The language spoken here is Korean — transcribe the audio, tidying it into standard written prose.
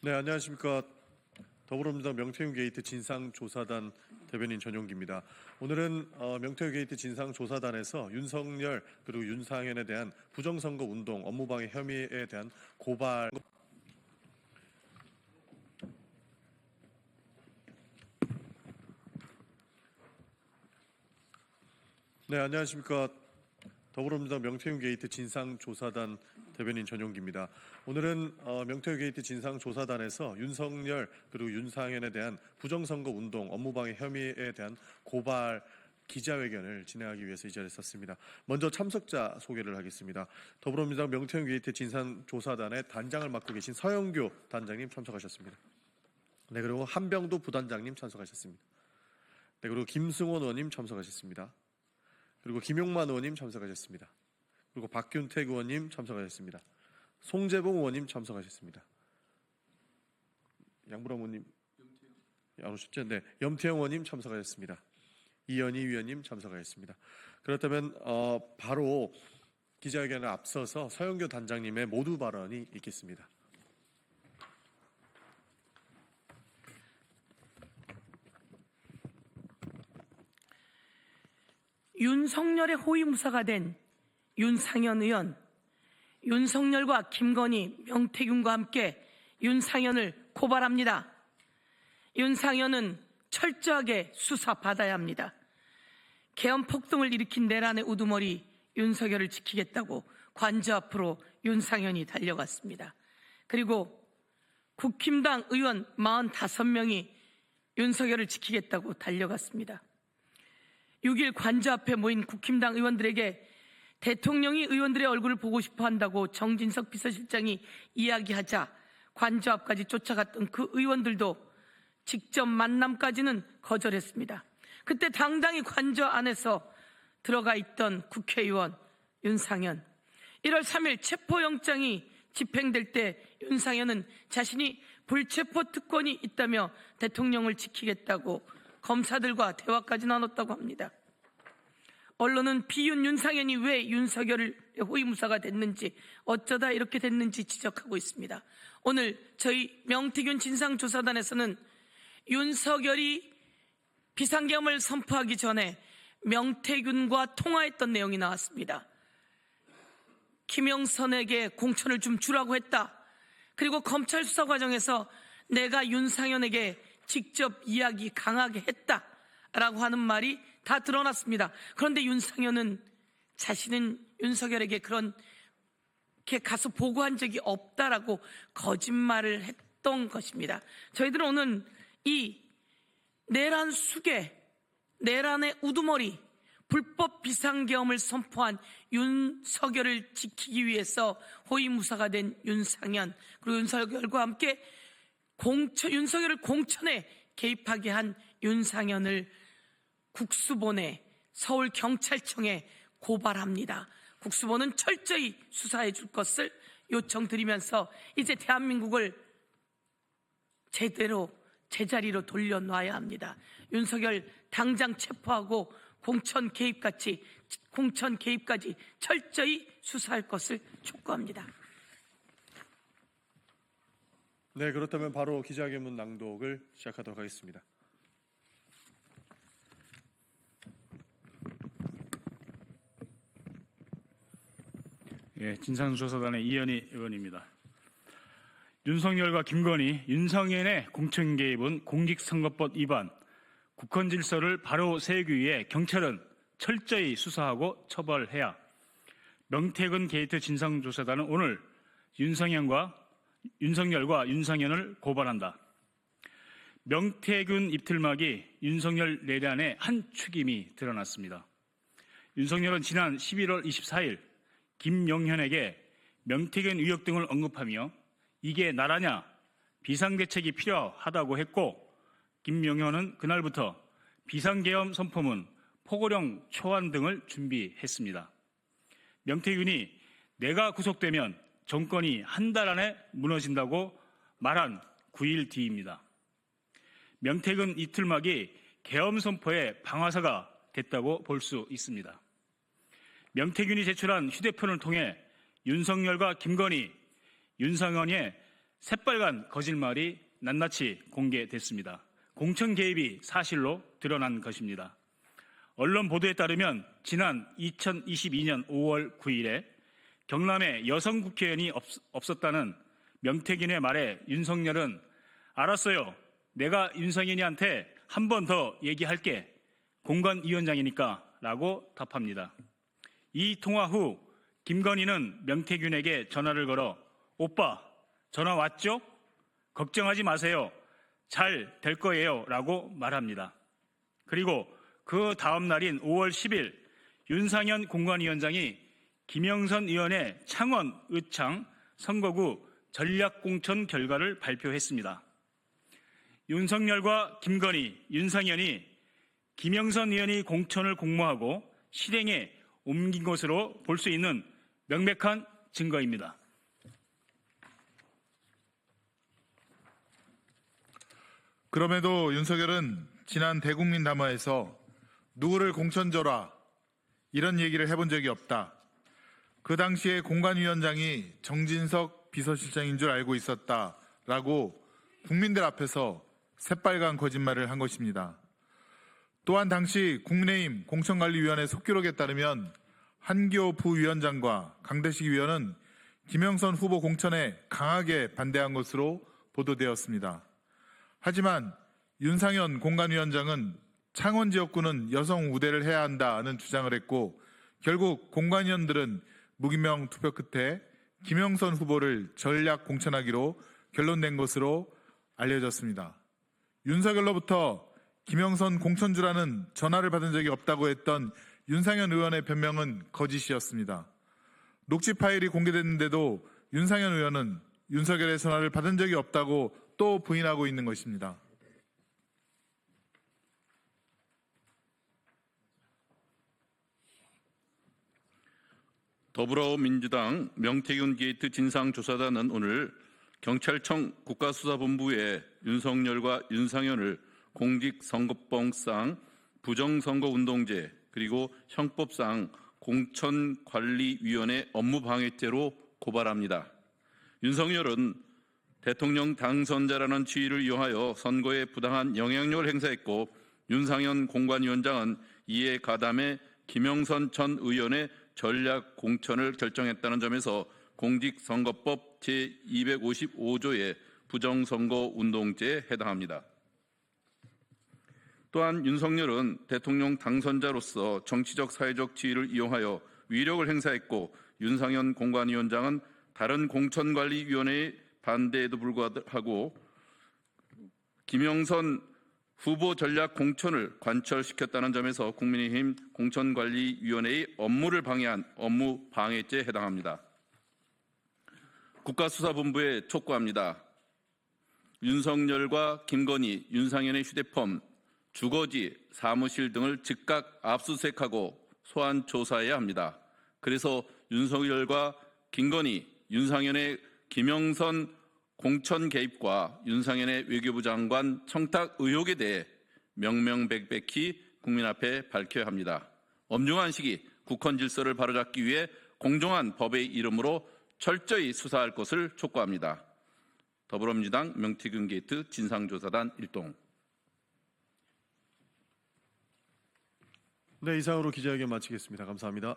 네, 안녕하십니까. 더불어민주당 명태균 게이트 진상조사단 대변인 전용기입니다. 오늘은 명태균 게이트 진상조사단에서 윤석열 그리고 윤상현에 대한 부정선거 운동 업무방해 혐의에 대한 고발. 네, 안녕하십니까. 더불어민주당 명태균 게이트 진상조사단 대변인 전용기입니다. 오늘은 명태균 게이트 진상조사단에서 윤석열 그리고 윤상현에 대한 부정선거 운동 업무방해 혐의에 대한 고발 기자회견을 진행하기 위해서 이 자리에 섰습니다. 먼저 참석자 소개를 하겠습니다. 더불어민주당 명태균 게이트 진상조사단의 단장을 맡고 계신 서영교 단장님 참석하셨습니다. 네, 그리고 한병도 부단장님 참석하셨습니다. 네, 그리고 김승원 의원님 참석하셨습니다. 그리고 김용만 의원님 참석하셨습니다. 그리고 박균택 의원님 참석하셨습니다. 송재봉 의원님 참석하셨습니다. 양부람 의원님 안 오셨죠? 네, 염태영 의원님 참석하셨습니다. 이현희 위원님 참석하셨습니다. 그렇다면 바로 기자회견을 앞서서 서영교 단장님의 모두 발언이 있겠습니다. 윤석열의 호위무사가 된 윤상현 의원, 윤석열과 김건희, 명태균과 함께 윤상현을 고발합니다. 윤상현은 철저하게 수사받아야 합니다. 계엄 폭동을 일으킨 내란의 우두머리 윤석열을 지키겠다고 관저 앞으로 윤상현이 달려갔습니다. 그리고 국힘당 의원 45명이 윤석열을 지키겠다고 달려갔습니다. 6일 관저 앞에 모인 국힘당 의원들에게 대통령이 의원들의 얼굴을 보고 싶어 한다고 정진석 비서실장이 이야기하자 관저 앞까지 쫓아갔던 그 의원들도 직접 만남까지는 거절했습니다. 그때 당당히 관저 안에서 들어가 있던 국회의원 윤상현, 1월 3일 체포영장이 집행될 때 윤상현은 자신이 불체포 특권이 있다며 대통령을 지키겠다고 검사들과 대화까지 나눴다고 합니다. 언론은 비윤 윤상현이 왜 윤석열의 호위무사가 됐는지, 어쩌다 이렇게 됐는지 지적하고 있습니다. 오늘 저희 명태균 진상조사단에서는 윤석열이 비상계엄을 선포하기 전에 명태균과 통화했던 내용이 나왔습니다. 김영선에게 공천을 좀 주라고 했다. 그리고 검찰 수사 과정에서 내가 윤상현에게 직접 이야기 강하게 했다라고 하는 말이 다 드러났습니다. 그런데 윤상현은 자신은 윤석열에게 그렇게 가서 보고한 적이 없다라고 거짓말을 했던 것입니다. 저희들은 오늘 이 내란 수괴, 내란의 우두머리, 불법 비상계엄을 선포한 윤석열을 지키기 위해서 호위무사가 된 윤상현, 그리고 윤석열과 함께 윤석열을 공천에 개입하게 한 윤상현을 국수본에 서울경찰청에 고발합니다. 국수본은 철저히 수사해 줄 것을 요청드리면서 이제 대한민국을 제대로 제자리로 돌려놔야 합니다. 윤석열 당장 체포하고 공천 개입까지 철저히 수사할 것을 촉구합니다. 네, 그렇다면 바로 기자회견문 낭독을 시작하도록 하겠습니다. 예, 진상조사단의 이현희 의원입니다. 윤석열과 김건희, 윤상현의 공천 개입은 공직선거법 위반, 국헌 질서를 바로 세우기 위해 경찰은 철저히 수사하고 처벌해야. 명태균 게이트 진상조사단은 오늘 윤석열과 윤상현을 고발한다. 명태균 입틀막이 윤석열 내란의 한 축임이 드러났습니다. 윤석열은 지난 11월 24일 김용현에게 명태균 의혹 등을 언급하며 이게 나라냐, 비상대책이 필요하다고 했고, 김용현은 그날부터 비상계엄 선포문, 포고령 초안 등을 준비했습니다. 명태균이 내가 구속되면 정권이 한 달 안에 무너진다고 말한 9일 뒤입니다. 명태균 이틀막이 계엄 선포의 방아사가 됐다고 볼 수 있습니다. 명태균이 제출한 휴대폰을 통해 윤석열과 김건희, 윤상현의 새빨간 거짓말이 낱낱이 공개됐습니다. 공천 개입이 사실로 드러난 것입니다. 언론 보도에 따르면 지난 2022년 5월 9일에 경남에 여성 국회의원이 없었다는 명태균의 말에 윤석열은 알았어요. 내가 윤석열이한테 한 번 더 얘기할게. 공관위원장이니까 라고 답합니다. 이 통화 후 김건희는 명태균에게 전화를 걸어 오빠 전화 왔죠? 걱정하지 마세요. 잘 될 거예요 라고 말합니다. 그리고 그 다음 날인 5월 10일 윤상현 공관위원장이 김영선 의원의 창원, 의창 선거구 전략공천 결과를 발표했습니다. 윤석열과 김건희, 윤상현이 김영선 의원이 공천을 공모하고 실행에 옮긴 것으로 볼 수 있는 명백한 증거입니다. 그럼에도 윤석열은 지난 대국민 담화에서 누구를 공천 줘라 이런 얘기를 해본 적이 없다. 그 당시에 공관위원장이 정진석 비서실장인 줄 알고 있었다라고 국민들 앞에서 새빨간 거짓말을 한 것입니다. 또한 당시 국민의힘 공천관리위원회 속기록에 따르면 한교 부위원장과 강대식 위원은 김영선 후보 공천에 강하게 반대한 것으로 보도되었습니다. 하지만 윤상현 공관위원장은 창원 지역구는 여성 우대를 해야 한다는 주장을 했고 결국 공관위원들은 무기명 투표 끝에 김영선 후보를 전략 공천하기로 결론낸 것으로 알려졌습니다. 윤석열로부터 김영선 공천주라는 전화를 받은 적이 없다고 했던 윤상현 의원의 변명은 거짓이었습니다. 녹취 파일이 공개됐는데도 윤상현 의원은 윤석열의 전화를 받은 적이 없다고 또 부인하고 있는 것입니다. 더불어민주당 명태균 게이트 진상조사단은 오늘 경찰청 국가수사본부에 윤석열과 윤상현을 공직선거법상 부정선거운동죄 그리고 형법상 공천관리위원회 업무방해죄로 고발합니다. 윤석열은 대통령 당선자라는 지위를 이용하여 선거에 부당한 영향력을 행사했고 윤상현 공관위원장은 이에 가담해 김영선 전 의원의 전략 공천을 결정했다는 점에서 공직선거법 제255조의 부정선거운동죄에 해당합니다. 또한 윤석열은 대통령 당선자로서 정치적 사회적 지위를 이용하여 위력을 행사했고 윤상현 공관위원장은 다른 공천관리위원회의 반대에도 불구하고 김영선 후보 전략 공천을 관철시켰다는 점에서 국민의힘 공천관리위원회의 업무를 방해한 업무 방해죄에 해당합니다. 국가수사본부에 촉구합니다. 윤석열과 김건희, 윤상현의 휴대폰, 주거지, 사무실 등을 즉각 압수수색하고 소환 조사해야 합니다. 그래서 윤석열과 김건희, 윤상현의 김영선 공천 개입과 윤상현의 외교부 장관 청탁 의혹에 대해 명명백백히 국민 앞에 밝혀야 합니다. 엄중한 시기 국헌 질서를 바로잡기 위해 공정한 법의 이름으로 철저히 수사할 것을 촉구합니다. 더불어민주당 명태균 게이트 진상조사단 일동. 네, 이상으로 기자회견 마치겠습니다. 감사합니다.